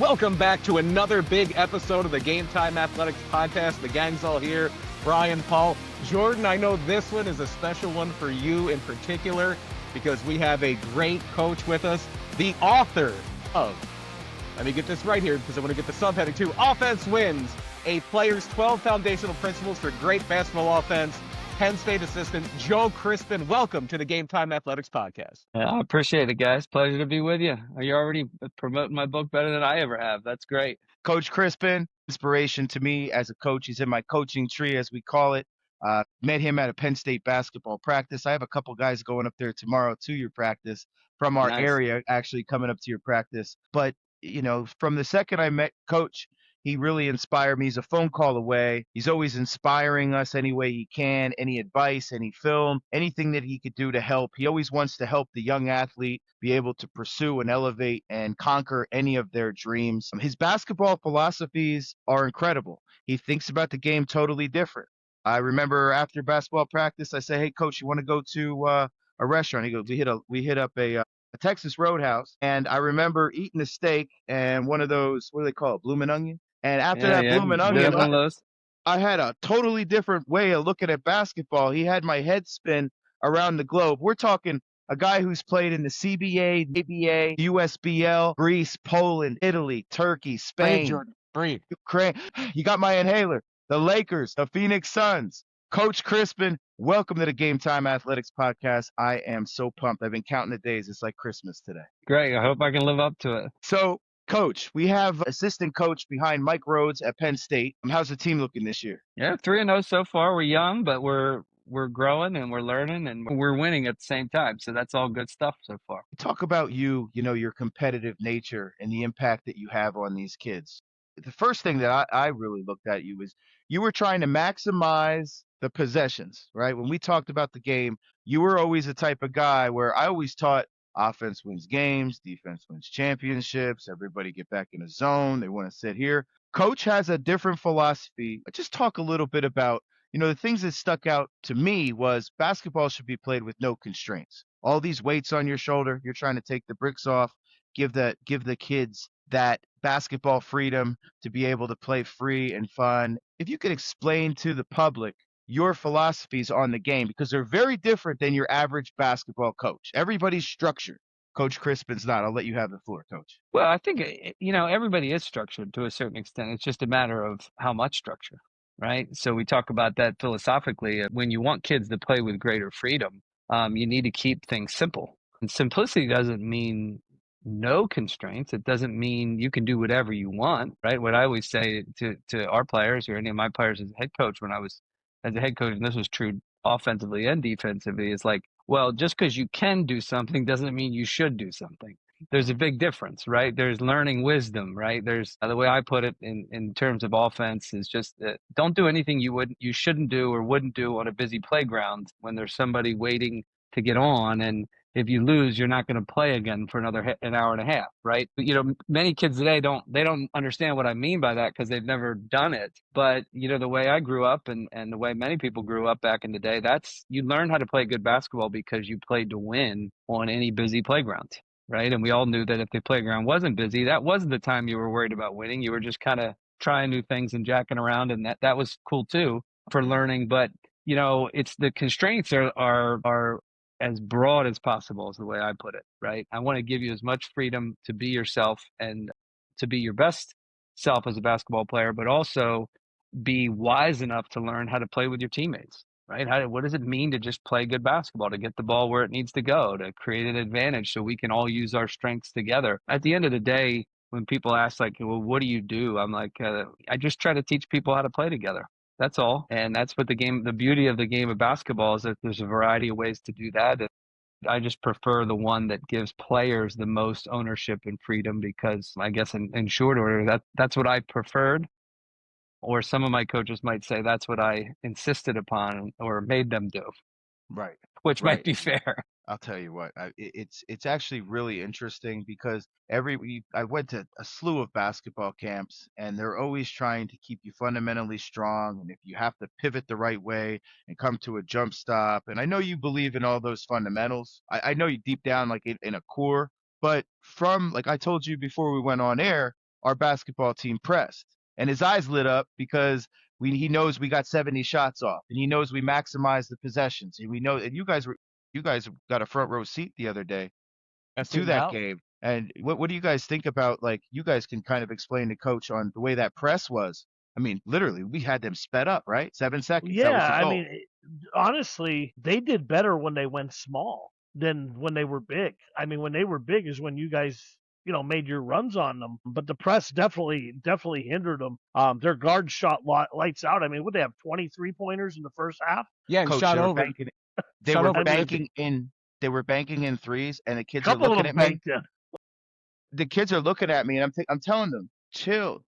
Welcome back to another big episode of the GameTime Athletics Podcast. The gang's all here. Brian, Paul, Jordan, I know this one is a special one for you in particular because we have a great coach with us, the author of, let me get this right here because I want to get the subheading too, Offense Wins, a player's 12 foundational principles for great basketball offense. Penn State assistant Joe Crispin, welcome to the GameTime Athletics Podcast. Yeah, I appreciate it, guys. Pleasure to be with you. You're already promoting my book better than I ever have. That's great. Coach Crispin, inspiration to me as a coach. He's in my coaching tree, as we call it. Met him at a Penn State basketball practice. I have a couple guys going up there tomorrow to your practice from our area, actually coming up to your practice. But, you know, from the second I met Coach, he really inspired me. He's a phone call away. He's always inspiring us any way he can, any advice, any film, anything that he could do to help. He always wants to help the young athlete be able to pursue and elevate and conquer any of their dreams. His basketball philosophies are incredible. He thinks about the game totally different. I remember after basketball practice, I say, "Hey, Coach, you want to go to a restaurant?" He goes, "We hit up a Texas Roadhouse." And I remember eating a steak and one of those, what do they call it, bloomin' onion? And after that bloomin' onion, I had a totally different way of looking at basketball. He had my head spin around the globe. We're talking a guy who's played in the CBA, ABA, USBL, Greece, Poland, Italy, Turkey, Spain, Jordan, breathe. Ukraine. You got my inhaler. The Lakers, the Phoenix Suns. Coach Crispin, welcome to the GameTime Athletics Podcast. I am so pumped. I've been counting the days. It's like Christmas today. Great. I hope I can live up to it. So, Coach, we have assistant coach behind Mike Rhodes at Penn State. How's the team looking this year? Yeah, 3-0 so far. We're young, but we're growing and we're learning and we're winning at the same time. So that's all good stuff so far. Talk about you know, your competitive nature and the impact that you have on these kids. The first thing that I really looked at you was you were trying to maximize the possessions, right? When we talked about the game, you were always the type of guy where I always taught offense wins games, defense wins championships, everybody get back in a zone, they want to sit here. Coach has a different philosophy. Just talk a little bit about, you know, the things that stuck out to me was basketball should be played with no constraints. All these weights on your shoulder, you're trying to take the bricks off, give the kids that basketball freedom to be able to play free and fun. If you could explain to the public your philosophies on the game, because they're very different than your average basketball coach. Everybody's structured. Coach Crispin's not. I'll let you have the floor, Coach. Well, I think, you know, everybody is structured to a certain extent. It's just a matter of how much structure, right? So we talk about that philosophically. When you want kids to play with greater freedom, you need to keep things simple. And simplicity doesn't mean no constraints. It doesn't mean you can do whatever you want, right? What I always say to our players or any of my players as a head coach when I was as a head coach, and this was true offensively and defensively, is like, well, just because you can do something doesn't mean you should do something. There's a big difference, right? There's learning wisdom, right? There's the way I put it in terms of offense is just don't do anything you shouldn't do or wouldn't do on a busy playground when there's somebody waiting to get on. And if you lose, you're not going to play again for an hour and a half, right? But, you know, many kids today don't understand what I mean by that because they've never done it. But, you know, the way I grew up and the way many people grew up back in the day, you learn how to play good basketball because you played to win on any busy playground, right? And we all knew that if the playground wasn't busy, that wasn't the time you were worried about winning. You were just kind of trying new things and jacking around, and that was cool too for learning. But, you know, it's the constraints are as broad as possible is the way I put it, right? I want to give you as much freedom to be yourself and to be your best self as a basketball player, but also be wise enough to learn how to play with your teammates, right? What does it mean to just play good basketball, to get the ball where it needs to go, to create an advantage so we can all use our strengths together? At the end of the day, when people ask like, well, what do you do? I'm like, I just try to teach people how to play together. That's all. And that's what the beauty of the game of basketball is that there's a variety of ways to do that. And I just prefer the one that gives players the most ownership and freedom because I guess in short order, that's what I preferred. Or some of my coaches might say that's what I insisted upon or made them do. Right. Which might be fair. I'll tell you what, it's actually really interesting because I went to a slew of basketball camps and they're always trying to keep you fundamentally strong. And if you have to pivot the right way and come to a jump stop, and I know you believe in all those fundamentals. I know you deep down, like in a core, but from, like I told you before we went on air, our basketball team pressed. And his eyes lit up because he knows we got 70 shots off, and he knows we maximize the possessions. And we know, and you guys got a front row seat the other day to that game. And what do you guys think about, like, you guys can kind of explain to coach on the way that press was? I mean, literally, we had them sped up, right? 7 seconds. Yeah, I mean, honestly, they did better when they went small than when they were big. I mean, when they were big is when you guys, made your runs on them. But the press definitely hindered them. Their guard shot lights out. I mean, would they have 23 pointers in the first half? Yeah, and Coach, shot over. They were banking in threes, and the kids are looking at me. The kids are looking at me, and I'm telling them, chill.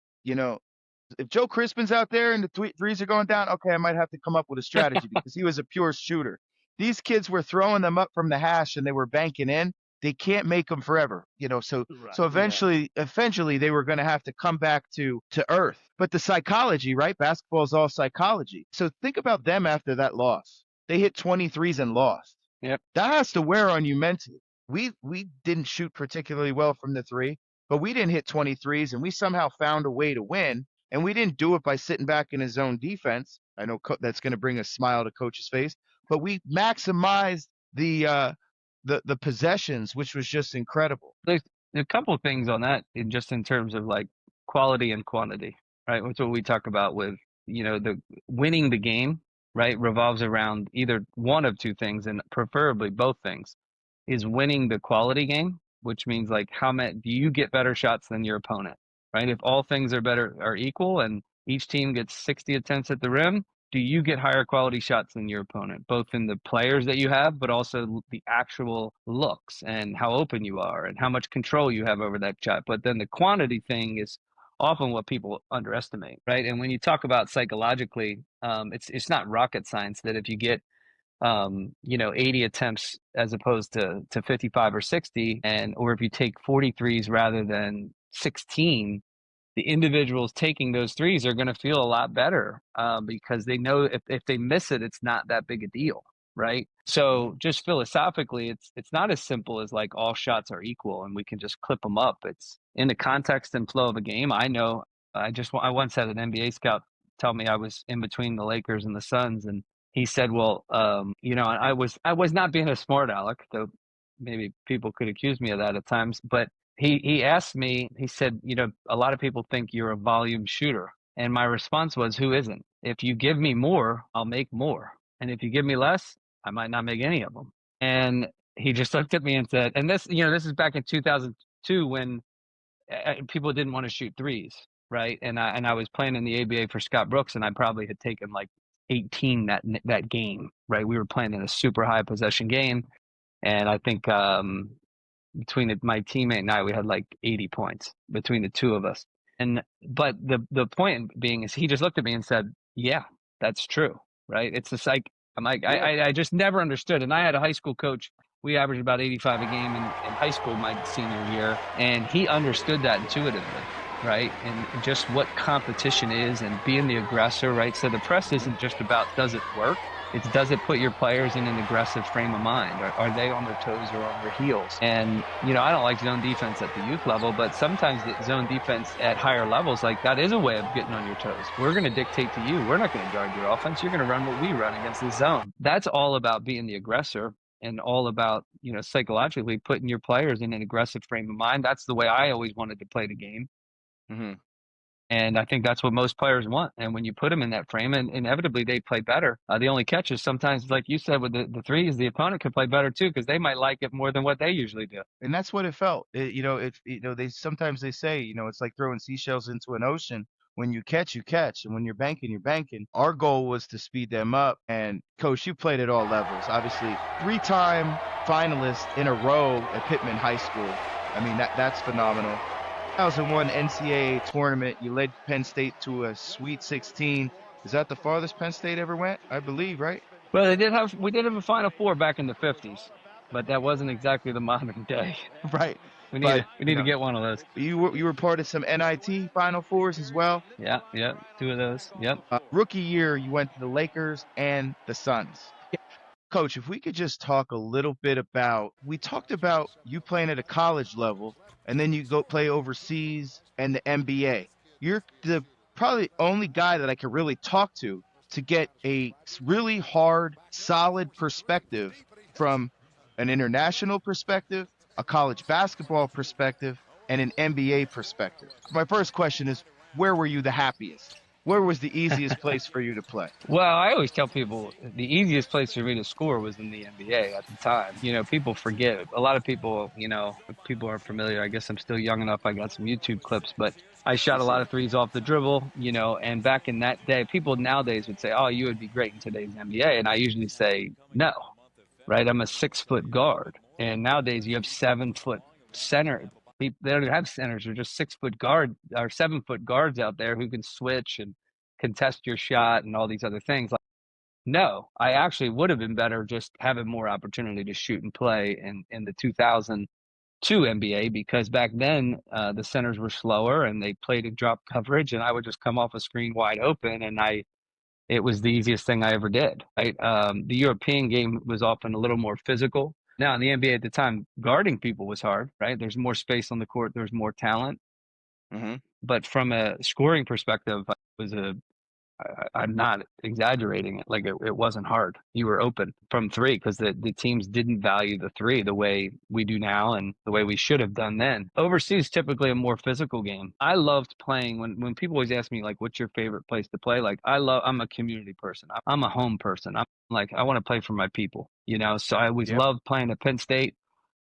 If Joe Crispin's out there and the threes are going down, okay, I might have to come up with a strategy because he was a pure shooter. These kids were throwing them up from the hash, and they were banking in. They can't make them forever, So eventually they were going to have to come back to earth. But the psychology, right? Basketball is all psychology. So think about them after that loss. They hit 23s and lost. Yep. That has to wear on you mentally. We didn't shoot particularly well from the three, but we didn't hit 23s, and we somehow found a way to win. And we didn't do it by sitting back in his zone defense. I know that's going to bring a smile to coach's face, but we maximized the possessions, which was just incredible. There's a couple of things on that, in terms of like quality and quantity, right? That's what we talk about with, the winning the game, right? Revolves around either one of two things, and preferably both things. Is winning the quality game, which means like how many do you get better shots than your opponent, right? If all things are equal and each team gets 60 attempts at the rim, do you get higher quality shots than your opponent, both in the players that you have, but also the actual looks and how open you are and how much control you have over that shot. But then the quantity thing is often what people underestimate, right? And when you talk about psychologically, it's not rocket science that if you get 80 attempts as opposed to 55 or 60, or if you take 43s rather than 16, the individuals taking those threes are going to feel a lot better because they know if they miss it, it's not that big a deal, right? So just philosophically, it's not as simple as like all shots are equal and we can just clip them up. It's in the context and flow of a game. I know I once had an NBA scout tell me I was in between the Lakers and the Suns, and he said, well, I was not being a smart aleck, though maybe people could accuse me of that at times, but he asked me, he said, a lot of people think you're a volume shooter. And my response was, who isn't? If you give me more, I'll make more. And if you give me less, I might not make any of them. And he just looked at me and said, and this is back in 2002 when people didn't want to shoot threes, right? And I was playing in the ABA for Scott Brooks, and I probably had taken like 18 that game, right? We were playing in a super high possession game. And I think between my teammate and I, we had like 80 points between the two of us. But the point being is he just looked at me and said, yeah, that's true, right? It's the I'm like, yeah. I just never understood. And I had a high school coach. We averaged about 85 a game in high school my senior year. And he understood that intuitively, right? And just what competition is and being the aggressor, right? So the press isn't just about does it work? It's does it put your players in an aggressive frame of mind? Are they on their toes or on their heels? And, I don't like zone defense at the youth level, but sometimes the zone defense at higher levels, like that is a way of getting on your toes. We're going to dictate to you. We're not going to guard your offense. You're going to run what we run against the zone. That's all about being the aggressor and all about, psychologically putting your players in an aggressive frame of mind. That's the way I always wanted to play the game. Mm-hmm. And I think that's what most players want. And when you put them in that frame, and inevitably they play better. The only catch is sometimes, like you said, with the threes, the opponent could play better too, because they might like it more than what they usually do. And that's what it felt. They sometimes they say, it's like throwing seashells into an ocean. When you catch, you catch. And when you're banking, you're banking. Our goal was to speed them up. And Coach, you played at all levels. Obviously, 3-time finalist in a row at Pittman High School. I mean, that's phenomenal. 2001 NCAA tournament, you led Penn State to a Sweet 16. Is that the farthest Penn State ever went? I believe, right? Well, we did have a Final Four back in the 50s, but that wasn't exactly the modern day. Right. We need to get one of those. You were part of some NIT Final Fours as well? Yeah, 2 of those. Yep. Rookie year, you went to the Lakers and the Suns. Coach, if we could just talk a little bit about, we talked about you playing at a college level and then you go play overseas and the NBA. You're the probably only guy that I could really talk to get a really hard, solid perspective from an international perspective, a college basketball perspective, and an NBA perspective. My first question is, where were you the happiest? Where was the easiest place for you to play? Well, I always tell people the easiest place for me to score was in the NBA at the time. People forget. A lot of people, people aren't familiar. I guess I'm still young enough. I got some YouTube clips, but I shot a lot of threes off the dribble, and back in that day, people nowadays would say, oh, you would be great in today's NBA. And I usually say, no, right? I'm a 6-foot guard. And nowadays you have 7-foot center. They don't have centers. They're just 6-foot guard or 7-foot guards out there who can switch and contest your shot and all these other things. Like, no, I actually would have been better just having more opportunity to shoot and play in the 2002 NBA, because back then the centers were slower and they played in drop coverage, and I would just come off a screen wide open, and it was the easiest thing I ever did. Right? The European game was often a little more physical. Now, in the NBA at the time, guarding people was hard, right? There's more space on the court. There's more talent. Mm-hmm. But from a scoring perspective, I'm not exaggerating it. Like it wasn't hard. You were open from three because the teams didn't value the three the way we do now and the way we should have done then. Overseas, typically a more physical game. I loved playing when people always ask me, like, what's your favorite place to play? Like, I'm a community person. I'm a home person. I'm like, I want to play for my people, so I always loved playing at Penn State.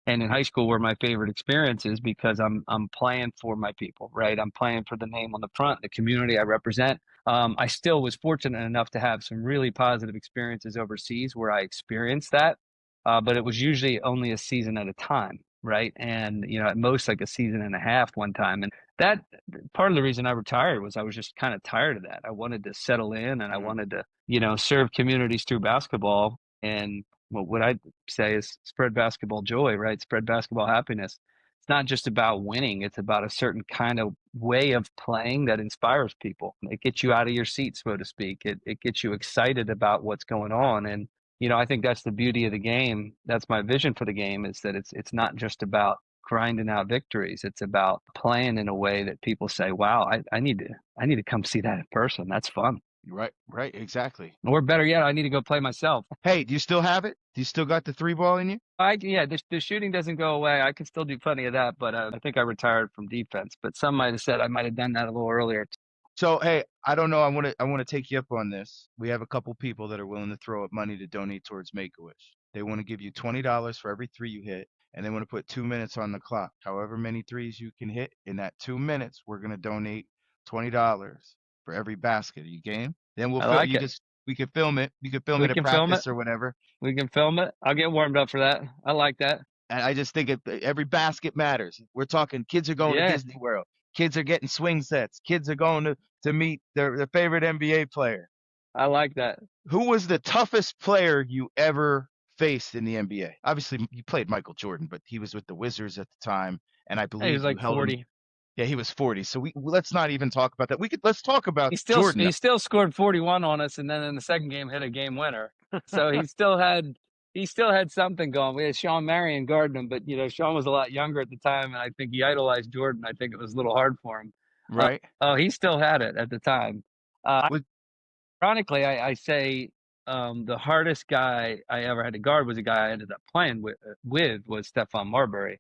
And in high school were my favorite experiences because I'm playing for my people, right? I'm playing for the name on the front, the community I represent. I still was fortunate enough to have some really positive experiences overseas where I experienced that, but it was usually only a season at a time, right? And at most like a season and a half one time. And that part of the reason I retired was I was just kind of tired of that. I wanted to settle in and I wanted to, serve communities through basketball. And what I say is spread basketball joy, right? Spread basketball happiness. It's not just about winning. It's about a certain kind of way of playing that inspires people. It gets you out of your seat, so to speak. It gets you excited about what's going on. And, I think that's the beauty of the game. That's my vision for the game, is that it's not just about grinding out victories. It's about playing in a way that people say, wow, I need to come see that in person. That's fun. Right, exactly. Or better yet, I need to go play myself. Hey, do you still have it? Do you still got the 3-ball in you? The shooting doesn't go away. I can still do plenty of that, but I think I retired from defense. But some might have said I might have done that a little earlier. So, hey, I don't know. I want to take you up on this. We have a couple people that are willing to throw up money to donate towards Make-A-Wish. They want to give you $20 for every 3 you hit, and they want to put 2 minutes on the clock. However many threes you can hit in that 2 minutes, we're going to donate $20 for every basket. Are you game? Then we can film it. You can film it at practice or whatever. We can film it. I'll get warmed up for that. I like that. And I just think every basket matters. We're talking kids are going to Disney World. Kids are getting swing sets. Kids are going to meet their favorite NBA player. I like that. Who was the toughest player you ever faced in the NBA? Obviously, you played Michael Jordan, but he was with the Wizards at the time, and I believe he was like 40. Yeah, he was 40. So let's not even talk about that. Let's talk about Jordan. He still scored 41 on us, and then in the second game hit a game winner. So he still had something going. We had Sean Marion guarding him, but Sean was a lot younger at the time, and I think he idolized Jordan. I think it was a little hard for him. Right. He still had it at the time. Ironically, I say the hardest guy I ever had to guard was a guy I ended up playing with was Stephon Marbury.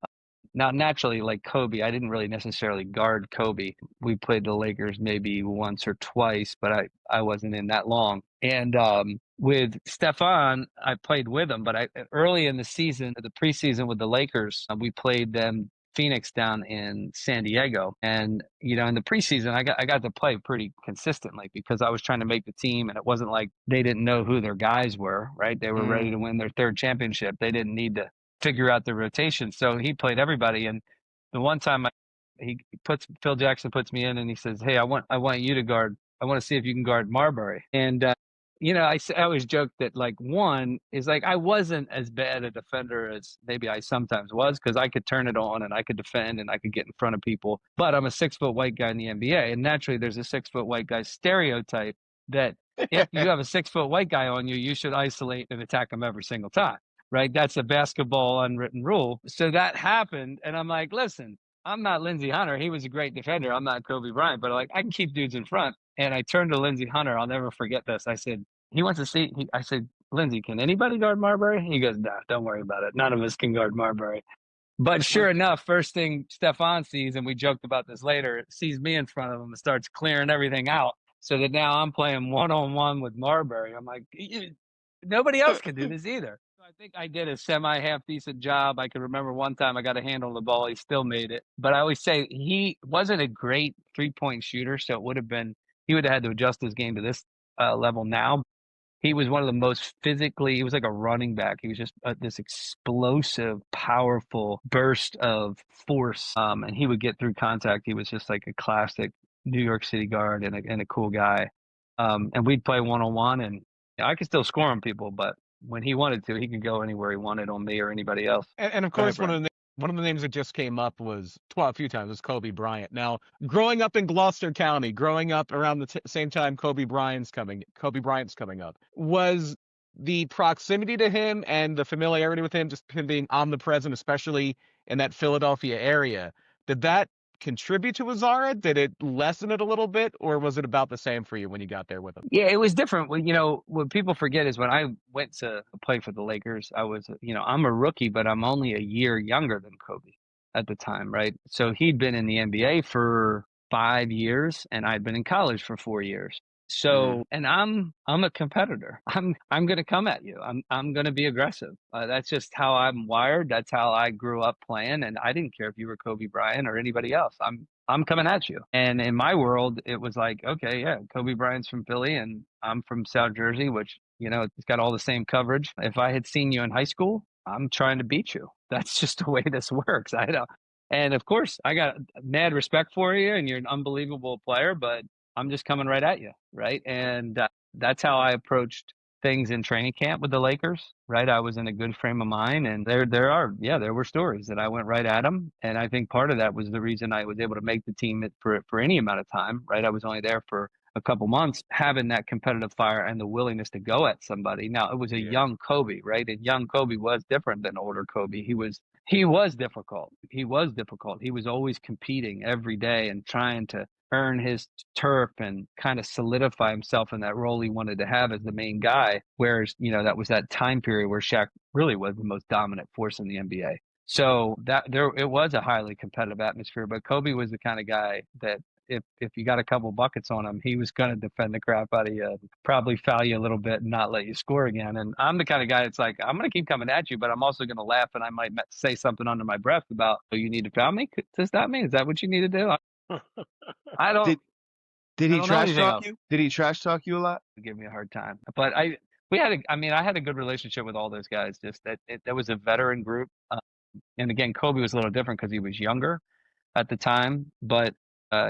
Now, naturally, like Kobe, I didn't really necessarily guard Kobe. We played the Lakers maybe once or twice, but I wasn't in that long. And with Stephon, I played with him, but early in the season, the preseason with the Lakers, we played them Phoenix down in San Diego. And, in the preseason, I got to play pretty consistently because I was trying to make the team, and it wasn't like they didn't know who their guys were, right? They were ready to win their third championship. They didn't need to figure out the rotation. So he played everybody. And the one time Phil Jackson puts me in and he says, hey, I want you to guard. I want to see if you can guard Marbury. And, I always joke that one is I wasn't as bad a defender as maybe I sometimes was, because I could turn it on and I could defend and I could get in front of people, but I'm a 6-foot white guy in the NBA. And naturally there's a 6-foot white guy stereotype that if you have a 6-foot white guy on you, you should isolate and attack him every single time, right? That's a basketball unwritten rule. So that happened, and I'm like, listen, I'm not Lindsey Hunter. He was a great defender. I'm not Kobe Bryant, but like I can keep dudes in front. And I turned to Lindsey Hunter. I'll never forget this. I said, he wants to see. I said, Lindsey, can anybody guard Marbury? He goes, nah, don't worry about it. None of us can guard Marbury. But sure enough, first thing Stefan sees, and we joked about this later, sees me in front of him and starts clearing everything out. So that now I'm playing one-on-one with Marbury. I'm like, nobody else can do this either. So I think I did a half decent job. I can remember one time I got a handle on the ball. He still made it. But I always say he wasn't a great three-point shooter, so he would have had to adjust his game to this level now. He was one of the most he was like a running back. He was just this explosive, powerful burst of force. And he would get through contact. He was just like a classic New York City guard and a cool guy. And we'd play one-on-one, and I could still score on people, but when he wanted to, he could go anywhere he wanted on me or anybody else. And of course, one of the names that just came up was, well, a few times, was Kobe Bryant. Now, growing up in Gloucester County, growing up around the same time Kobe Bryant's coming up, was the proximity to him and the familiarity with him, just him being omnipresent, especially in that Philadelphia area, did that contribute to Azara? Did it lessen it a little bit, or was it about the same for you when you got there with him? Yeah, it was different. Well, what people forget is when I went to play for the Lakers, I was, I'm a rookie, but I'm only a year younger than Kobe at the time, right? So he'd been in the NBA for 5 years, and I'd been in college for 4 years. So, and I'm a competitor. I'm going to come at you. I'm going to be aggressive. That's just how I'm wired. That's how I grew up playing. And I didn't care if you were Kobe Bryant or anybody else. I'm coming at you. And in my world, it was like, okay, yeah, Kobe Bryant's from Philly and I'm from South Jersey, which, it's got all the same coverage. If I had seen you in high school, I'm trying to beat you. That's just the way this works. I know. And of course, I got mad respect for you and you're an unbelievable player, but I'm just coming right at you, right? And that's how I approached things in training camp with the Lakers, right? I was in a good frame of mind, and there were stories that I went right at them, and I think part of that was the reason I was able to make the team for any amount of time, right? I was only there for a couple months, having that competitive fire and the willingness to go at somebody. Now, it was a young Kobe, right? And young Kobe was different than older Kobe. He was difficult. He was always competing every day and trying to earn his turf and kind of solidify himself in that role he wanted to have as the main guy. Whereas, that was that time period where Shaq really was the most dominant force in the NBA. So it was a highly competitive atmosphere, but Kobe was the kind of guy that if you got a couple buckets on him, he was going to defend the crap out of you, probably foul you a little bit and not let you score again. And I'm the kind of guy that's like, I'm going to keep coming at you, but I'm also going to laugh and I might say something under my breath about, oh, you need to foul me? Does that mean? Is that what you need to do? I don't. Did he trash talk you? Did he trash talk you a lot? Give me a hard time, but I had a good relationship with all those guys. Just that was a veteran group, and again, Kobe was a little different because he was younger at the time, but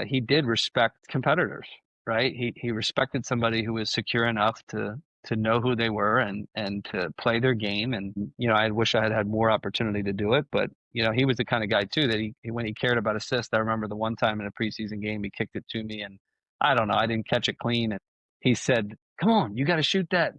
he did respect competitors, right? He respected somebody who was secure enough to know who they were and to play their game. And I wish I had more opportunity to do it, but he was the kind of guy too that he when he cared about assists. I remember the one time in a preseason game he kicked it to me, and I don't know, I didn't catch it clean, and he said, "Come on, you got to shoot that,"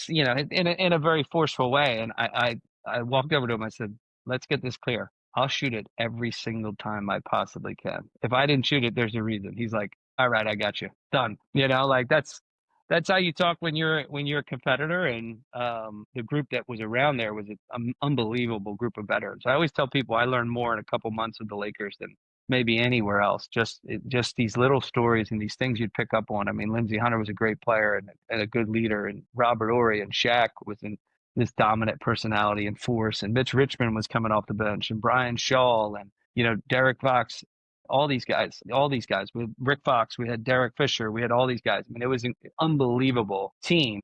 in a very forceful way. And I walked over to him. I said, "Let's get this clear. I'll shoot it every single time I possibly can. If I didn't shoot it, there's a reason." He's like, "All right, I got you. Done." Like that's how you talk when you're a competitor. And the group that was around there was an unbelievable group of veterans. I always tell people I learned more in a couple months with the Lakers than maybe anywhere else. Just these little stories and these things you'd pick up on. I mean, Lindsey Hunter was a great player and a good leader, and Robert Horry and Shaq was in this dominant personality and force, and Mitch Richmond was coming off the bench, and Brian Shaw, and Derek Fox. All these guys, with Rick Fox, we had Derek Fisher, we had all these guys. I mean, it was an unbelievable team.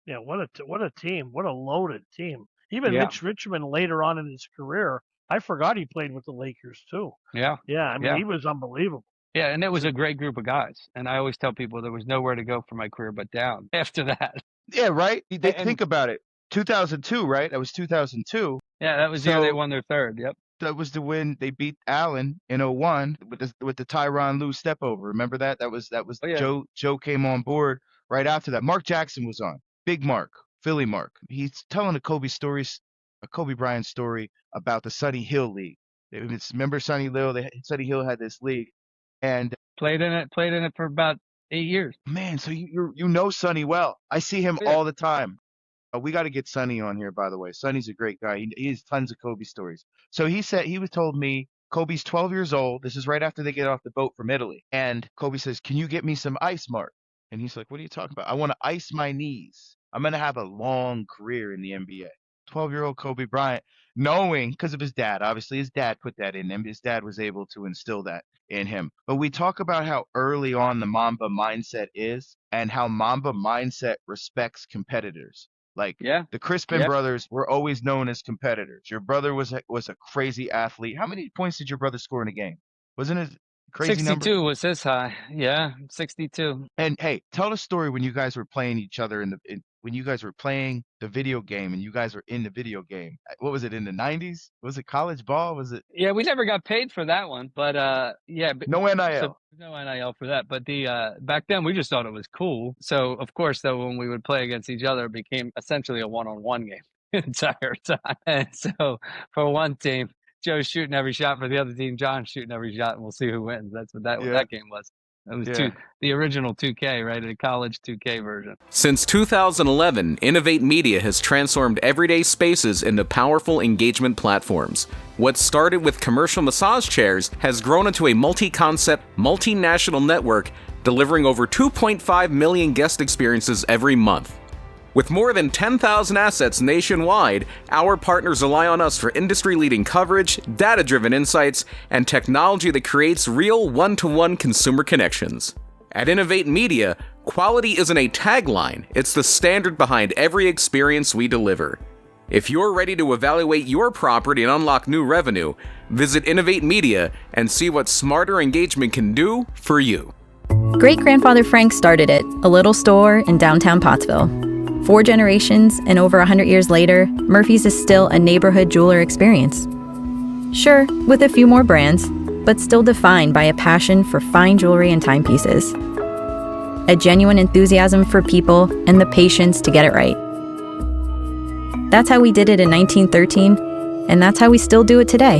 Yeah, what a team, what a loaded team. Even Mitch Richmond later on in his career, I forgot he played with the Lakers too. Yeah. I mean, he was unbelievable. Yeah, and it was a great group of guys. And I always tell people there was nowhere to go for my career but down after that. Yeah, right. Think about it. 2002, right? That was 2002. Yeah, that was the year they won their third. Yep. That was the win. They beat Allen in 01 with the Tyronn Lue step over. Remember that? That was yeah. Joe came on board right after that, Mark Jackson was on. Big Mark, Philly Mark. He's telling a Kobe Bryant story about the Sunny Hill League. Remember Sunny Hill? Sunny Hill had this league, and Played in it for about 8 years. man, so you know Sonny well. I see him Yeah. all the time. We got to get Sonny on here, by the way. Sonny's a great guy. He has tons of Kobe stories. So he was told me Kobe's 12 years old. This is right after they get off the boat from Italy. And Kobe says, "Can you get me some ice, Mark?" And he's like, "What are you talking about? I want to ice my knees. I'm going to have a long career in the NBA." 12-year-old Kobe Bryant, knowing because of his dad. Obviously, his dad put that in him. His dad was able to instill that in him. But we talk about how early on the Mamba mindset is and how Mamba mindset respects competitors. Like the Crispin brothers were always known as competitors. Your brother was a crazy athlete. How many points did your brother score in a game? Wasn't it a crazy 62 number? was his high. Yeah, 62. And hey, tell the story when you guys were playing each other when you guys were playing the video game and you guys were in the video game. What was it, in the 90s? Was it college ball? Was it? Yeah, we never got paid for that one, but yeah. No NIL. So, no NIL for that, but the back then we just thought it was cool. So of course, though, when we would play against each other, it became essentially a one-on-one game the entire time. And so for one team, Joe's shooting every shot. For the other team, John's shooting every shot, and we'll see who wins. That's what that game was. It was the original 2K, right? The college 2K version. Since 2011, Innovate Media has transformed everyday spaces into powerful engagement platforms. What started with commercial massage chairs has grown into a multi-concept, multinational network delivering over 2.5 million guest experiences every month. With more than 10,000 assets nationwide, our partners rely on us for industry-leading coverage, data-driven insights, and technology that creates real one-to-one consumer connections. At Innovate Media, quality isn't a tagline, it's the standard behind every experience we deliver. If you're ready to evaluate your property and unlock new revenue, visit Innovate Media and see what smarter engagement can do for you. Great-grandfather Frank started it, a little store in downtown Pottsville. 4 generations and over 100 years later, Murphy's is still a neighborhood jeweler experience. Sure, with a few more brands, but still defined by a passion for fine jewelry and timepieces. A genuine enthusiasm for people and the patience to get it right. That's how we did it in 1913, and that's how we still do it today.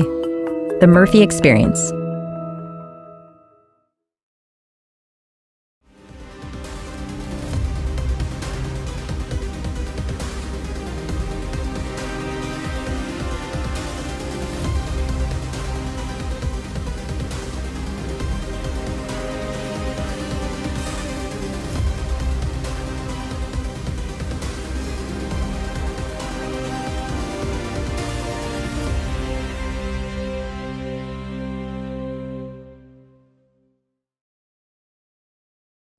The Murphy Experience.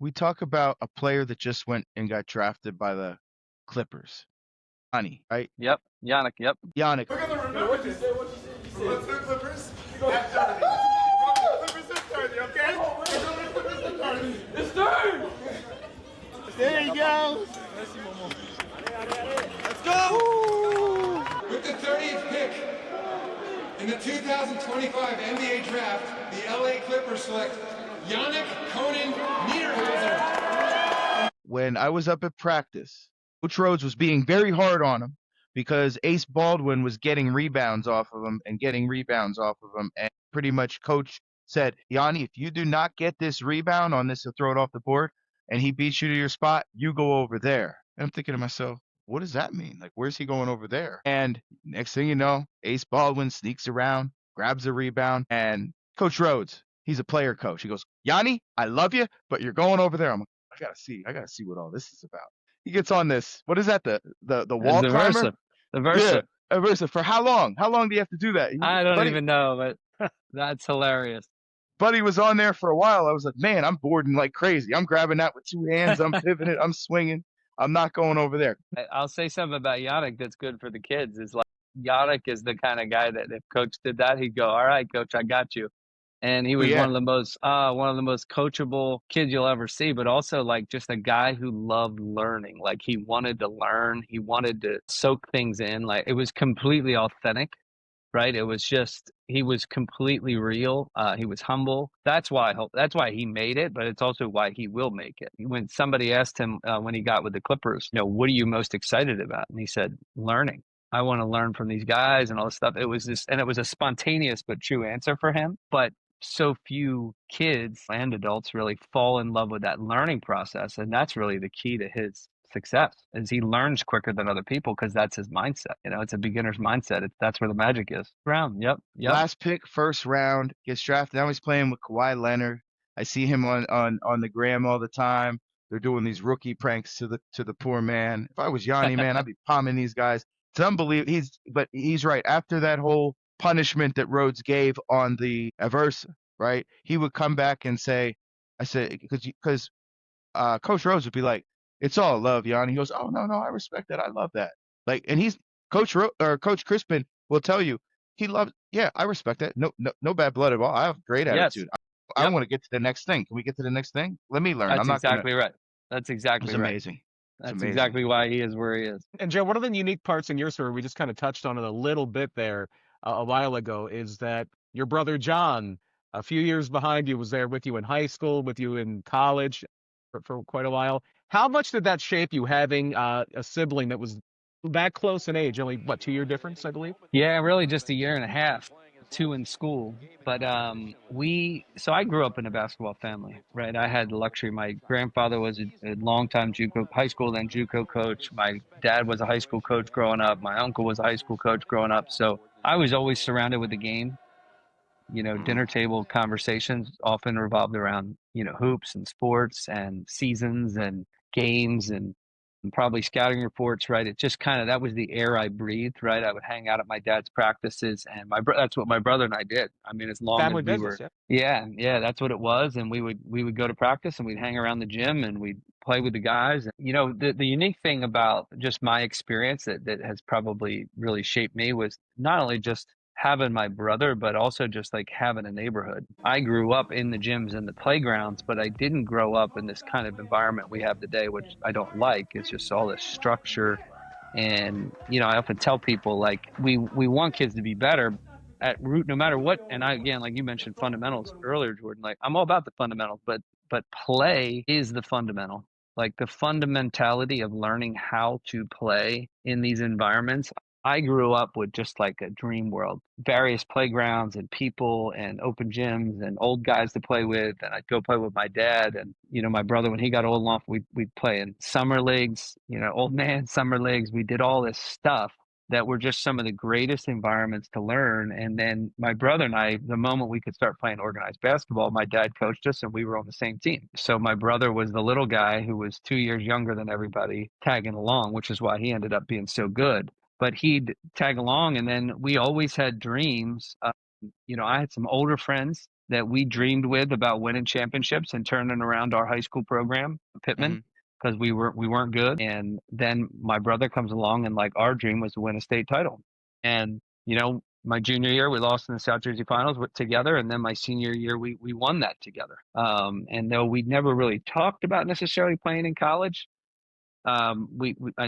We talk about a player that just went and got drafted by the Clippers. Yanni, right? Yep. Yannick, yep. Yannick. We're gonna remember what you said. What's the Clippers? That's dirty. Clippers is dirty, okay? Clippers is dirty. It's dirty. There you go. Let's go. With the 30th pick in the 2025 NBA Draft, the LA Clippers select Yannick Conan Niederhauser. When I was up at practice, Coach Rhodes was being very hard on him because Ace Baldwin was getting rebounds off of him. And pretty much Coach said, "Yanni, if you do not get this rebound on this, he'll throw it off the board, and he beats you to your spot, you go over there." And I'm thinking to myself, what does that mean? Like, where's he going over there? And next thing you know, Ace Baldwin sneaks around, grabs a rebound, and Coach Rhodes, he's a player coach. He goes, "Yanni, I love you, but you're going over there." I'm like, I gotta see what all this is about. He gets on this. What is that? The wall climber? The Versa. Yeah, a Versa. For how long? How long do you have to do that? I don't even know, but that's hilarious. Buddy was on there for a while. I was like, man, I'm boarding like crazy. I'm grabbing that with 2 hands. I'm pivoting. I'm swinging. I'm not going over there. I'll say something about Yannick that's good for the kids. Is like Yannick is the kind of guy that if Coach did that, he'd go, "All right, Coach, I got you." And he was one of the most coachable kids you'll ever see, but also like just a guy who loved learning. Like he wanted to learn, he wanted to soak things in. Like it was completely authentic. right? It was just, he was completely real. He was humble. That's why he made it, but it's also why he will make it. When somebody asked him when he got with the Clippers, what are you most excited about? And he said, learning. I want to learn from these guys and all this stuff. It was a spontaneous but true answer for him. But so few kids and adults really fall in love with that learning process. And that's really the key to his success, is he learns quicker than other people because that's his mindset. It's a beginner's mindset. That's where the magic is. Round. Yep. Last pick, first round, gets drafted. Now he's playing with Kawhi Leonard. I see him on the gram all the time. They're doing these rookie pranks to the poor man. If I was Yanni, man, I'd be palming these guys. It's unbelievable. He's right. After that whole punishment that Rhodes gave on the Aversa, right? He would come back and say, because Coach Rhodes would be like, it's all love, Yanni. He goes, oh, no, I respect that. I love that. And Coach Crispin will tell you, he loves, yeah, I respect that. No bad blood at all. I have great attitude. Yes. I want to get to the next thing. Can we get to the next thing? Let me learn. That's exactly right. That's exactly right. Amazing. That's exactly why he is where he is. And Joe, one of the unique parts in your story, we just kind of touched on it a little bit there a while ago, is that your brother John, a few years behind you, was there with you in high school, with you in college for quite a while. How much did that shape you, having a sibling that was that close in age? Only, 2-year difference, I believe? Yeah, really just a year and a half, 2 in school. But so I grew up in a basketball family, right? I had the luxury. My grandfather was a longtime high school, then JUCO coach. My dad was a high school coach growing up. My uncle was a high school coach growing up. So I was always surrounded with the game. Dinner table conversations often revolved around, hoops and sports and seasons and games and probably scouting reports, right? It just that was the air I breathed, right? I would hang out at my dad's practices, and that's what my brother and I did. I mean, as long Family as we business, were, yeah, that's what it was. And we would go to practice and we'd hang around the gym and we'd play with the guys. The unique thing about just my experience that has probably really shaped me was not only just having my brother, but also just having a neighborhood. I grew up in the gyms and the playgrounds, but I didn't grow up in this kind of environment we have today, which I don't like. It's just all this structure. And, I often tell people, we want kids to be better at root, no matter what. And again, like you mentioned fundamentals earlier, Jordan, I'm all about the fundamentals, but play is the fundamental. The fundamentality of learning how to play in these environments. I grew up with just a dream world, various playgrounds and people and open gyms and old guys to play with. And I'd go play with my dad and, my brother, when he got old enough, we'd play in summer leagues, old man summer leagues. We did all this stuff that were just some of the greatest environments to learn. And then my brother and I, the moment we could start playing organized basketball, my dad coached us and we were on the same team. So my brother was the little guy who was 2 years younger than everybody tagging along, which is why he ended up being so good. But he'd tag along, and then we always had dreams. I had some older friends that we dreamed with about winning championships and turning around our high school program, Pittman, because we weren't good. And then my brother comes along, and our dream was to win a state title. And my junior year, we lost in the South Jersey Finals together, and then my senior year, we won that together. And though we never really talked about necessarily playing in college, I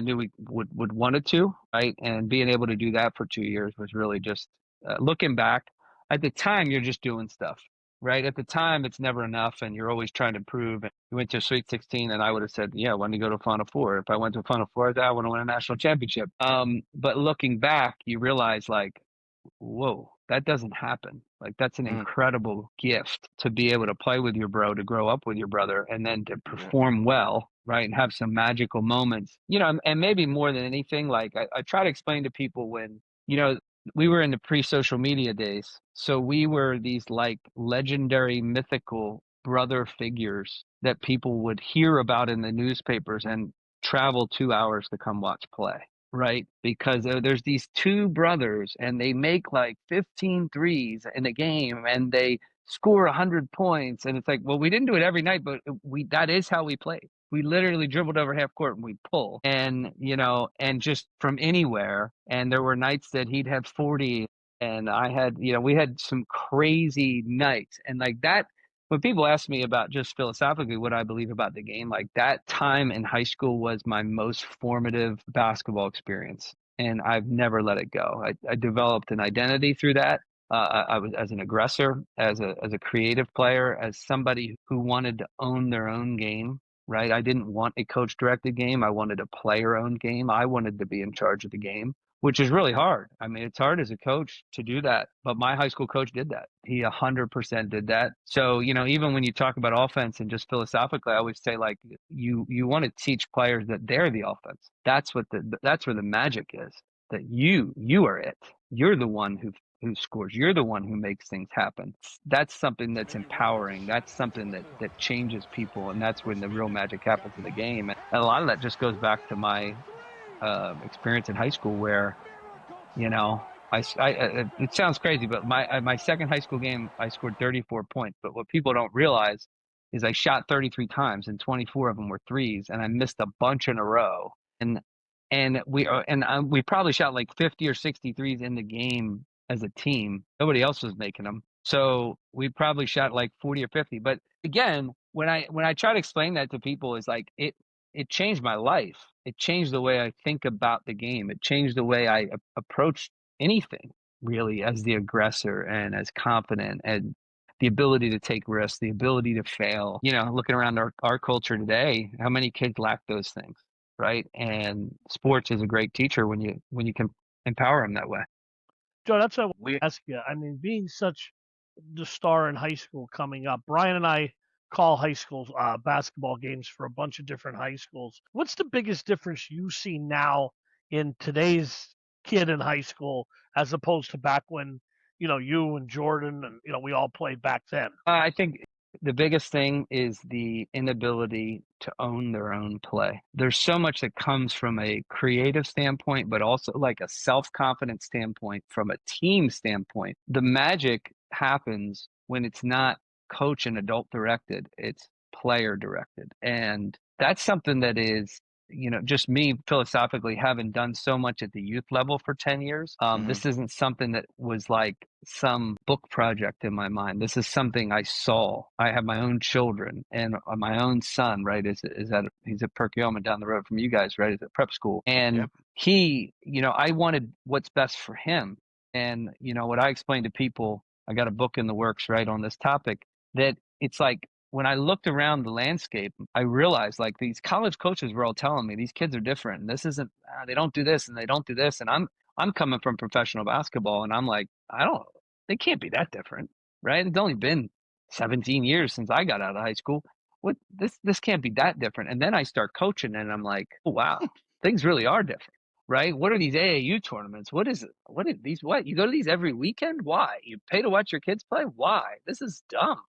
knew we would wanted to, right? And being able to do that for 2 years was really just looking back. At the time, you're just doing stuff, right? At the time, it's never enough, and you're always trying to improve. And you went to a Sweet 16, and I would have said, yeah, when you go to a Final Four. If I went to a Final Four, I want to win a national championship. But looking back, you realize whoa, that doesn't happen. That's an incredible gift to be able to play with your bro, to grow up with your brother, and then to perform well, right? And have some magical moments, and maybe more than anything, I try to explain to people when, we were in the pre-social media days. So we were these legendary, mythical brother figures that people would hear about in the newspapers and travel 2 hours to come watch play. Right? Because there's these two brothers and they make 15 threes in a game and they score 100 points. And it's well, we didn't do it every night, but that is how we played. We literally dribbled over half court and we'd pull and, and just from anywhere. And there were nights that he'd have 40 and I had, we had some crazy nights and that. When people ask me about just philosophically what I believe about the game, that time in high school was my most formative basketball experience. and I've never let it go. I developed an identity through that. I was as an aggressor, as a creative player, as somebody who wanted to own their own game, right? I didn't want a coach-directed game. I wanted a player-owned game. I wanted to be in charge of the game, which is really hard. I mean, it's hard as a coach to do that, but my high school coach did that. He 100% did that. So, even when you talk about offense and just philosophically, I always say, like, you want to teach players that they're the offense. That's where the magic is, that you are it. You're the one who scores. You're the one who makes things happen. That's something that's empowering. That's something that changes people. And that's when the real magic happens in the game. And a lot of that just goes back to my experience in high school where, it sounds crazy, but my second high school game, I scored 34 points. But what people don't realize is I shot 33 times and 24 of them were threes, and I missed a bunch in a row. And we probably shot like 50 or 60 threes in the game as a team. Nobody else was making them. So we probably shot like 40 or 50. But again, when I try to explain that to people, is like it changed my life. It changed the way I think about the game. It changed the way I approach anything, really, as the aggressor and as confident, and the ability to take risks, the ability to fail. Looking around our culture today, how many kids lack those things, right? And sports is a great teacher when you can empower them that way. Joe, that's what we ask you. I mean, being such the star in high school coming up, Brian and I call high school basketball games for a bunch of different high schools. What's the biggest difference you see now in today's kid in high school as opposed to back when, you and Jordan and, we all played back then? I think the biggest thing is the inability to own their own play. There's so much that comes from a creative standpoint, but also like a self-confidence standpoint, from a team standpoint. The magic happens when it's not coach and adult directed, it's player directed. And that's something that is, just me philosophically having done so much at the youth level for 10 years. This isn't something that was like some book project in my mind. This is something I saw. I have my own children, and my own son, right, he's at Perkiomen down the road from you guys, right, is at prep school. And yep. He, I wanted what's best for him. And, what I explain to people, I got a book in the works, right, on this topic, that it's like, when I looked around the landscape, I realized like these college coaches were all telling me these kids are different, and this isn't, they don't do this and they don't do this. And I'm coming from professional basketball, and I'm like, they can't be that different, right? It's only been 17 years since I got out of high school. This can't be that different. And then I start coaching, and I'm like, oh, wow, things really are different, right? What are these AAU tournaments? What is it? What are these? What, you go to these every weekend? Why? You pay to watch your kids play? Why? This is dumb.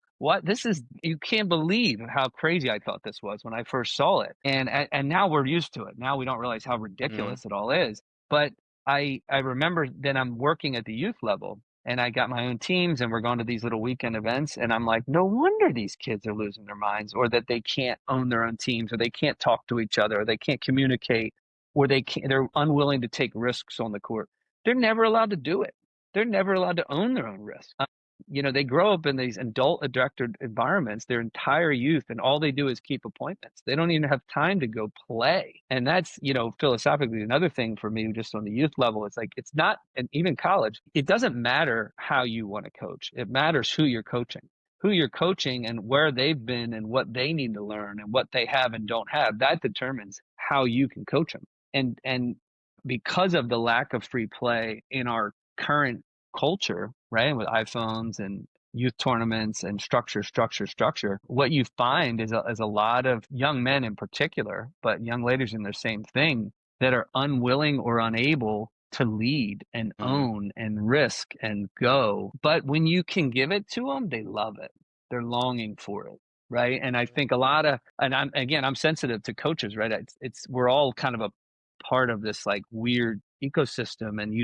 You can't believe how crazy I thought this was when I first saw it. And now we're used to it. Now we don't realize how ridiculous it all is. But I remember then I'm working at the youth level, and I got my own teams, and we're going to these little weekend events. And I'm like, no wonder these kids are losing their minds, or that they can't own their own teams, or they can't talk to each other, or they can't communicate, or they're unwilling to take risks on the court. They're never allowed to do it. They're never allowed to own their own risk. They grow up in these adult-directed environments their entire youth, and all they do is keep appointments. They don't even have time to go play. And that's, philosophically another thing for me, just on the youth level. It's like, it's not, and even college, it doesn't matter how you want to coach. It matters who you're coaching and where they've been and what they need to learn and what they have and don't have. That determines how you can coach them. And because of the lack of free play in our current culture, right, with iPhones and youth tournaments and structure, what you find is a lot of young men in particular, but young ladies in the same thing, that are unwilling or unable to lead and own and risk and go. But when you can give it to them, they love it. They're longing for it, right? And I think I'm sensitive to coaches, right? We're all kind of a part of this like weird ecosystem, and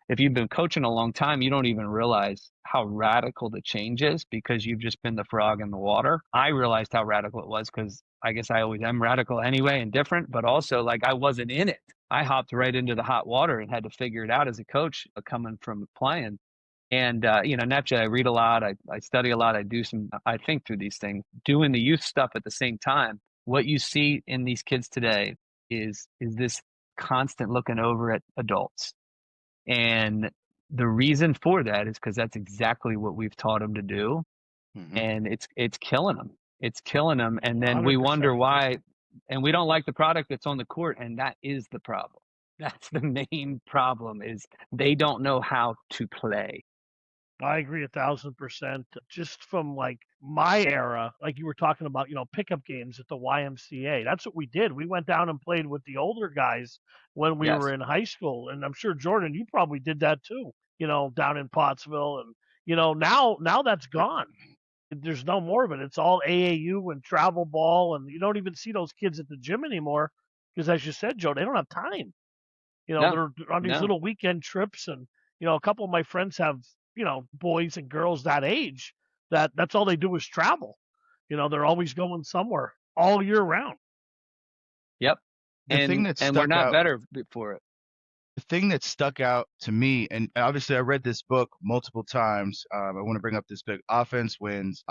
if you've been coaching a long time, you don't even realize how radical the change is, because you've just been the frog in the water. I realized how radical it was because I guess I always am radical anyway and different, but also like I wasn't in it. I hopped right into the hot water and had to figure it out as a coach coming from playing. And, naturally I read a lot, I study a lot, I think through these things, doing the youth stuff at the same time. What you see in these kids today is this constant looking over at adults. And the reason for that is because that's exactly what we've taught them to do. Mm-hmm. And it's killing them. It's killing them. And then we 100%. wonder why, and we don't like the product that's on the court. And that is the problem. That's the main problem, is they don't know how to play. I agree 1,000%. Just from like my era, like you were talking about, pickup games at the YMCA. That's what we did. We went down and played with the older guys when we Yes. were in high school. And I'm sure, Jordan, you probably did that too, down in Pottsville. And, now that's gone. There's no more of it. It's all AAU and travel ball. And you don't even see those kids at the gym anymore because, as you said, Joe, they don't have time. No, They're on these no. little weekend trips. And, a couple of my friends have boys and girls that age that's all they do is travel. They're always going somewhere all year round. Yep. The thing that and we're stuck not out- better for it. The thing that stuck out to me, and obviously I read this book multiple times. I want to bring up this book, Offense Wins.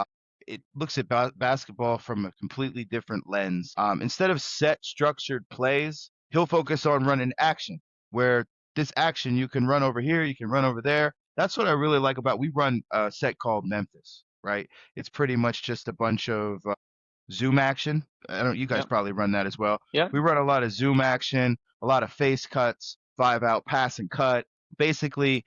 It looks at basketball from a completely different lens. Instead of set structured plays, he'll focus on running action, where this action, you can run over here, you can run over there. That's what I really like about, we run a set called Memphis, right? It's pretty much just a bunch of zoom action. You guys Yep. probably run that as well. Yeah. We run a lot of zoom action, a lot of face cuts, 5-out pass and cut, basically,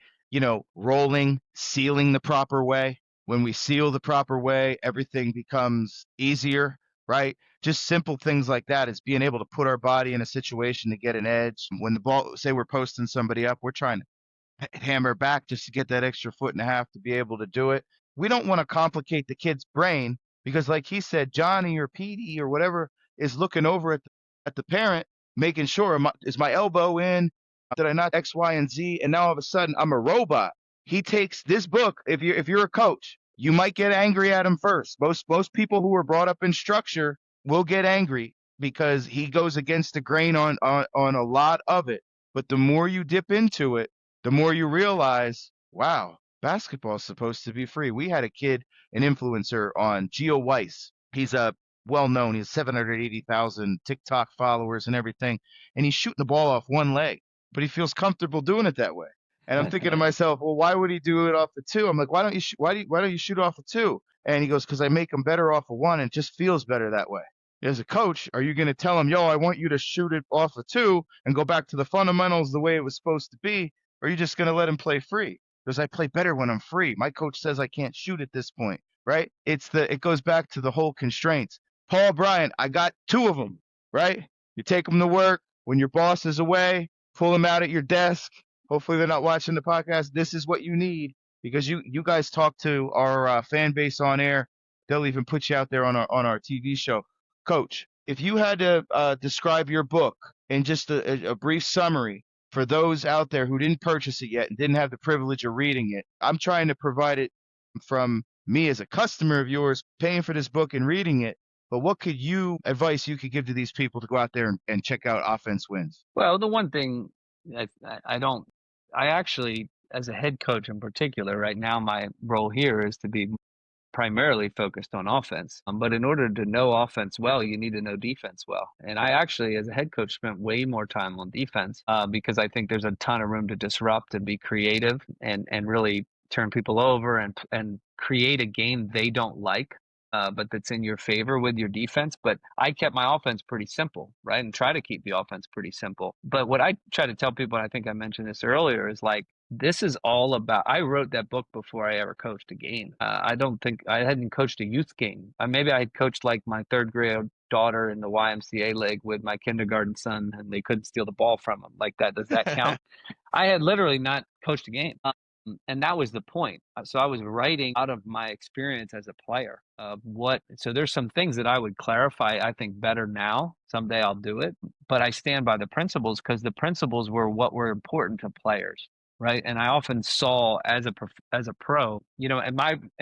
rolling, sealing the proper way. When we seal the proper way, everything becomes easier, right? Just simple things like that is being able to put our body in a situation to get an edge. When the ball, say we're posting somebody up, we're trying to hammer back just to get that extra foot and a half to be able to do it. We don't want to complicate the kid's brain because, like he said, Johnny or Petey or whatever is looking over at the parent, making sure, is my elbow in? Did I not X, Y, and Z? And now all of a sudden I'm a robot. He takes this book. If you're a coach, you might get angry at him first. Most people who are brought up in structure will get angry because he goes against the grain on a lot of it. But the more you dip into it, the more you realize, wow, basketball is supposed to be free. We had a kid, an influencer on Geo Weiss. He's a well-known. He has 780,000 TikTok followers and everything. And he's shooting the ball off one leg, but he feels comfortable doing it that way. And I'm thinking to myself, well, why would he do it off the two? I'm like, why don't you shoot off the two? And he goes, because I make him better off of one. And it just feels better that way. As a coach, are you going to tell him, yo, I want you to shoot it off a two and go back to the fundamentals the way it was supposed to be? Or are you just going to let him play free? Because I play better when I'm free. My coach says I can't shoot at this point, right? It goes back to the whole constraints. Paul Bryant, I got two of them, right? You take them to work when your boss is away, pull them out at your desk. Hopefully they're not watching the podcast. This is what you need because you guys talk to our fan base on air. They'll even put you out there on our TV show. Coach, if you had to describe your book in just a brief summary for those out there who didn't purchase it yet and didn't have the privilege of reading it, I'm trying to provide it from me as a customer of yours, paying for this book and reading it. But what advice you could give to these people to go out there and check out Offense Wins? Well, the one thing I actually, as a head coach in particular, right now my role here is to be primarily focused on offense. But in order to know offense well, you need to know defense well. And I actually, as a head coach, spent way more time on defense because I think there's a ton of room to disrupt and be creative and really turn people over and create a game they don't like. But that's in your favor with your defense. But I kept my offense pretty simple, right? And try to keep the offense pretty simple. But what I try to tell people, and I think I mentioned this earlier, is like, this is all about, I wrote that book before I ever coached a game. I don't think I hadn't coached a youth game. Maybe I had coached like my third grade daughter in the YMCA league with my kindergarten son, and they couldn't steal the ball from him like that. Does that count? I had literally not coached a game. And that was the point. So I was writing out of my experience as a player of so there's some things that I would clarify, I think, better now. Someday I'll do it. But I stand by the principles because the principles were what were important to players, right? And I often saw as a pro, in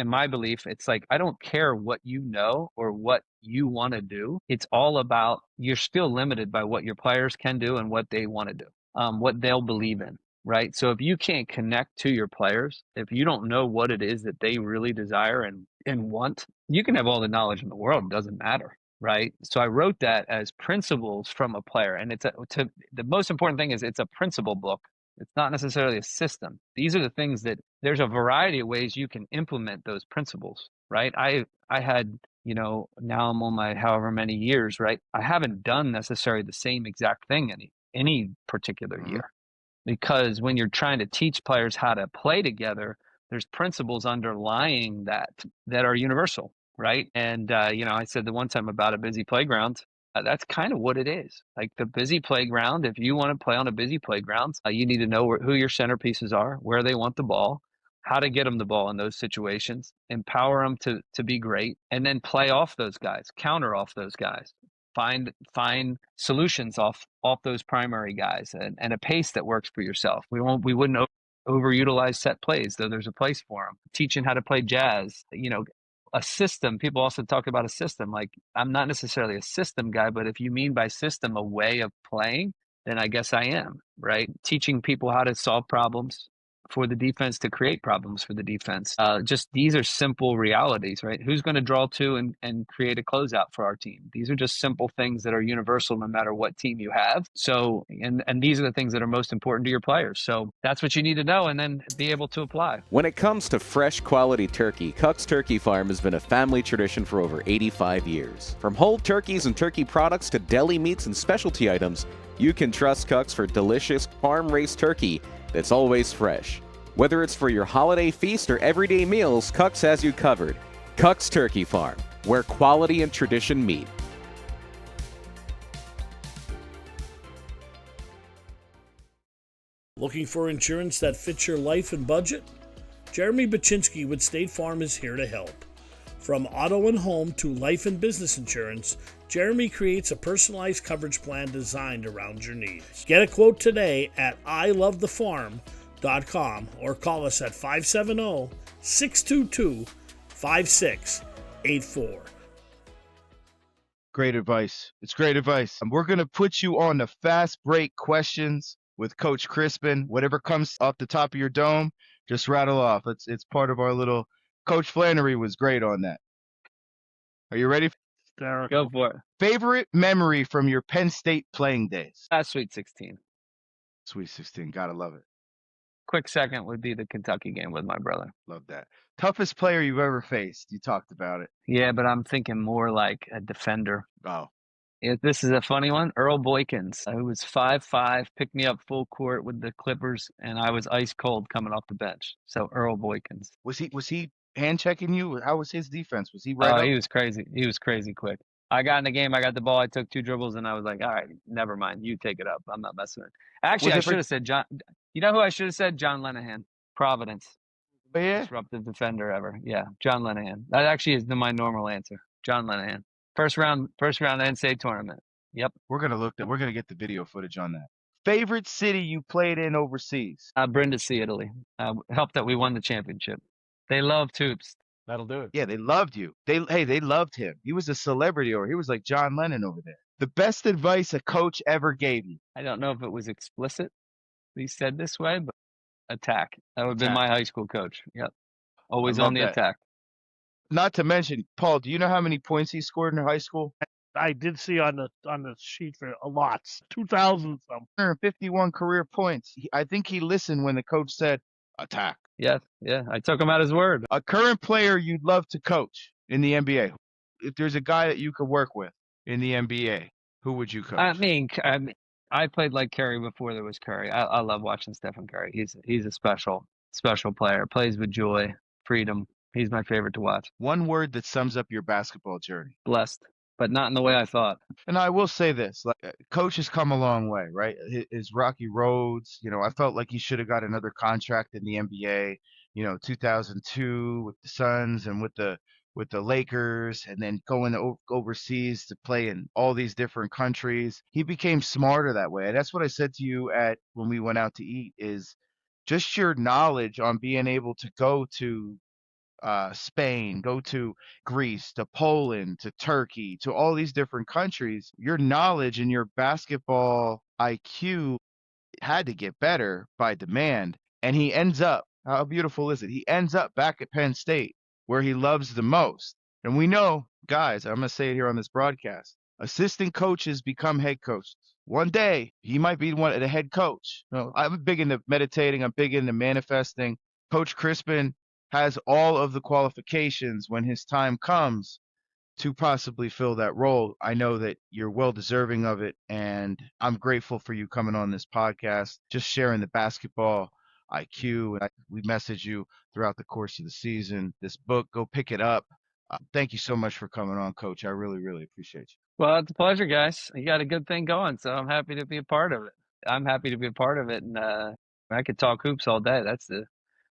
my belief, it's like, I don't care what you know or what you want to do. It's all about, you're still limited by what your players can do and what they want to do, what they'll believe in. Right. So if you can't connect to your players, if you don't know what it is that they really desire and want, you can have all the knowledge in the world. It doesn't matter. right? So I wrote that as principles from a player. And the most important thing is it's a principle book. It's not necessarily a system. These are the things that there's a variety of ways you can implement those principles, right? I had, now I'm on my however many years, right? I haven't done necessarily the same exact thing any particular year, because when you're trying to teach players how to play together, there's principles underlying that are universal, right? And I said the one time about a busy playground. That's kind of what it is. Like the busy playground, if you want to play on a busy playground, you need to know who your centerpieces are, where they want the ball, how to get them the ball in those situations, empower them to be great, and then play off those guys, counter off those guys, find solutions off those primary guys, and a pace that works for yourself. We wouldn't overutilize set plays, though there's a place for them. Teaching how to play jazz, a system. People also talk about a system. Like, I'm not necessarily a system guy, but if you mean by system a way of playing, then I guess I am, right? Teaching people how to solve problems for the defense, to create problems for the defense. Just these are simple realities, right? Who's going to draw to and create a closeout for our team? These are just simple things that are universal no matter what team you have. So, and these are the things that are most important to your players. So that's what you need to know and then be able to apply. When it comes to fresh quality turkey, Cuck's Turkey Farm has been a family tradition for over 85 years. From whole turkeys and turkey products to deli meats and specialty items, you can trust Cuck's for delicious farm-raised turkey that's always fresh. Whether it's for your holiday feast or everyday meals, Cuck's has you covered. Cuck's Turkey Farm, where quality and tradition meet. Looking for insurance that fits your life and budget? Jeremy Baczynski with State Farm is here to help. From auto and home to life and business insurance, Jeremy creates a personalized coverage plan designed around your needs. Get a quote today at ilovethefarm.com or call us at 570-622-5684. Great advice. It's great advice. We're going to put you on the fast break questions with Coach Crispin. Whatever comes off the top of your dome, just rattle off. It's part of our little. Coach Flannery was great on that. Are you ready? Go for it. Favorite memory from your Penn State playing days? Sweet 16. Sweet 16. Gotta love it. Quick second would be the Kentucky game with my brother. Love that. Toughest player you've ever faced? You talked about it. Yeah, but I'm thinking more like a defender. Oh. This is a funny one. Earl Boykins, who was 5'5", picked me up full court with the Clippers, and I was ice cold coming off the bench. So Earl Boykins. Was he hand checking you? How was his defense? Was he right up? He was crazy. He was crazy quick. I got in the game. I got the ball. I took 2 dribbles, and I was like, all right, never mind. You take it up. I'm not messing with it. Actually, I should have said John. You know who I should have said? John Lenahan. Providence. Oh, yeah? Disruptive defender ever. Yeah, John Lenahan. That actually is my normal answer. John Lenahan. First round NCAA tournament. Yep. We're gonna get the video footage on that. Favorite city you played in overseas? Brindisi, Italy. Helped that we won the championship. They love Toops. That'll do it. Yeah, they loved you. They loved him. He was a celebrity, or he was like John Lennon over there. The best advice a coach ever gave you? I don't know if it was explicit, he said this way, but attack. That would have been my high school coach. Yep. Always on the attack. Not to mention, Paul, do you know how many points he scored in high school? I did see on the sheet for a lot. 2,000 some. 151 career points. I think he listened when the coach said attack. Yeah. I took him at his word. A current player you'd love to coach in the NBA. If there's a guy that you could work with in the NBA, who would you coach? I played like Curry before there was Curry. I love watching Stephen Curry. He's a special player. Plays with joy, freedom. He's my favorite to watch. One word that sums up your basketball journey. Blessed, but not in the way I thought. And I will say this, coach has come a long way, right? His rocky roads, I felt like he should have got another contract in the NBA, 2002 with the Suns and with the Lakers, and then going overseas to play in all these different countries. He became smarter that way. And that's what I said to you when we went out to eat, is just your knowledge on being able to go to Spain, go to Greece, to Poland, to Turkey, to all these different countries. Your knowledge and your basketball IQ had to get better by demand. And he ends up, how beautiful is it? He ends up back at Penn State, where he loves the most. And we know guys, I'm going to say it here on this broadcast, assistant coaches become head coaches. One day, he might be the head coach. I'm big into meditating. I'm big into manifesting. Coach Crispin has all of the qualifications when his time comes to possibly fill that role. I know that you're well deserving of it, and I'm grateful for you coming on this podcast, just sharing the basketball IQ. And we message you throughout the course of the season. This book, go pick it up. Thank you so much for coming on, Coach. I really, really appreciate you. Well, it's a pleasure, guys. You got a good thing going, so I'm happy to be a part of it. I'm happy to be a part of it, and I could talk hoops all day.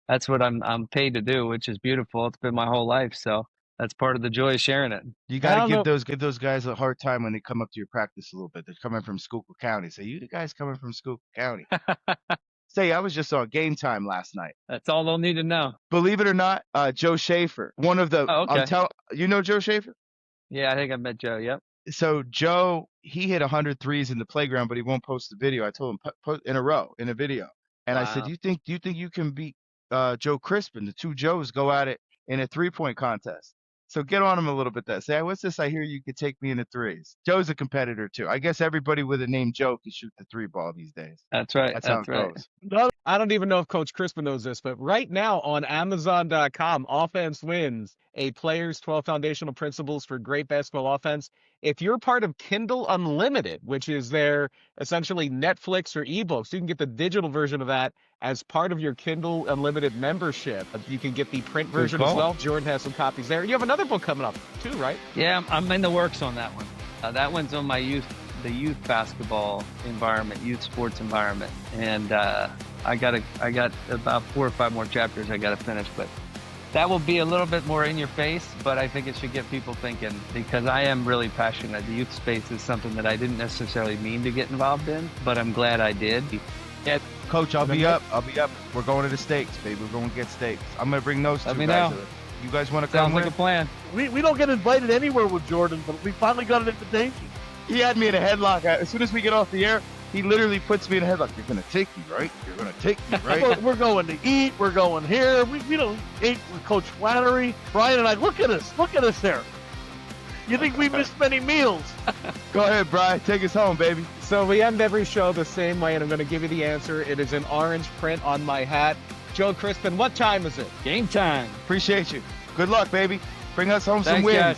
That's what I'm paid to do, which is beautiful. It's been my whole life, so that's part of the joy of sharing it. You got to give those guys a hard time when they come up to your practice a little bit. They're coming from Schuylkill County. Say, you the guys coming from Schuylkill County. Say, I was just on Game Time last night. That's all they'll need to know. Believe it or not, Joe Schaefer, one of the. Oh, okay. You know Joe Schaefer? Yeah, I think I met Joe. Yep. So Joe, he hit 100 threes in the playground, but he won't post the video. I told him put in a row in a video, and I said, "Do you think you can beat Joe Crispin? The two Joes go at it in a 3-point contest." So get on him a little bit. Say, hey, what's this? I hear you could take me in the threes. Joe's a competitor too. I guess everybody with a name Joe can shoot the 3-ball these days. That's right. That's how it goes. I don't even know if Coach Crispin knows this, but right now on Amazon.com, Offense Wins, a player's 12 foundational principles for great basketball offense. If you're part of Kindle Unlimited, which is their essentially Netflix or ebooks, you can get the digital version of that as part of your Kindle Unlimited membership. You can get the print version as well. Jordan has some copies there. You have another book coming up too, right? Yeah, I'm in the works on that one. That one's on the youth basketball environment, youth sports environment, and I got about 4 or 5 more chapters I got to finish, but that will be a little bit more in your face, but I think it should get people thinking, because I am really passionate. The youth space is something that I didn't necessarily mean to get involved in, but I'm glad I did. Yeah, Coach, I'll be up. We're going to the Steaks, baby. We're going to get steaks. I'm going to bring those two guys. You guys want to come? Sounds like a plan. We don't get invited anywhere with Jordan, but we finally got an invitation. He had me in a headlock. As soon as we get off the air, he literally puts me in a headlock. You're going to take me, right? You're going to take me, right? We're going to eat. We're going here. We don't eat with Coach Flannery. Brian and I, look at us. Look at us there. You think we missed many meals? Go ahead, Brian. Take us home, baby. So we end every show the same way, and I'm going to give you the answer. It is an orange print on my hat. Joe Crispin, what time is it? Game time. Appreciate you. Good luck, baby. Bring us home some Thanks, wins. guys.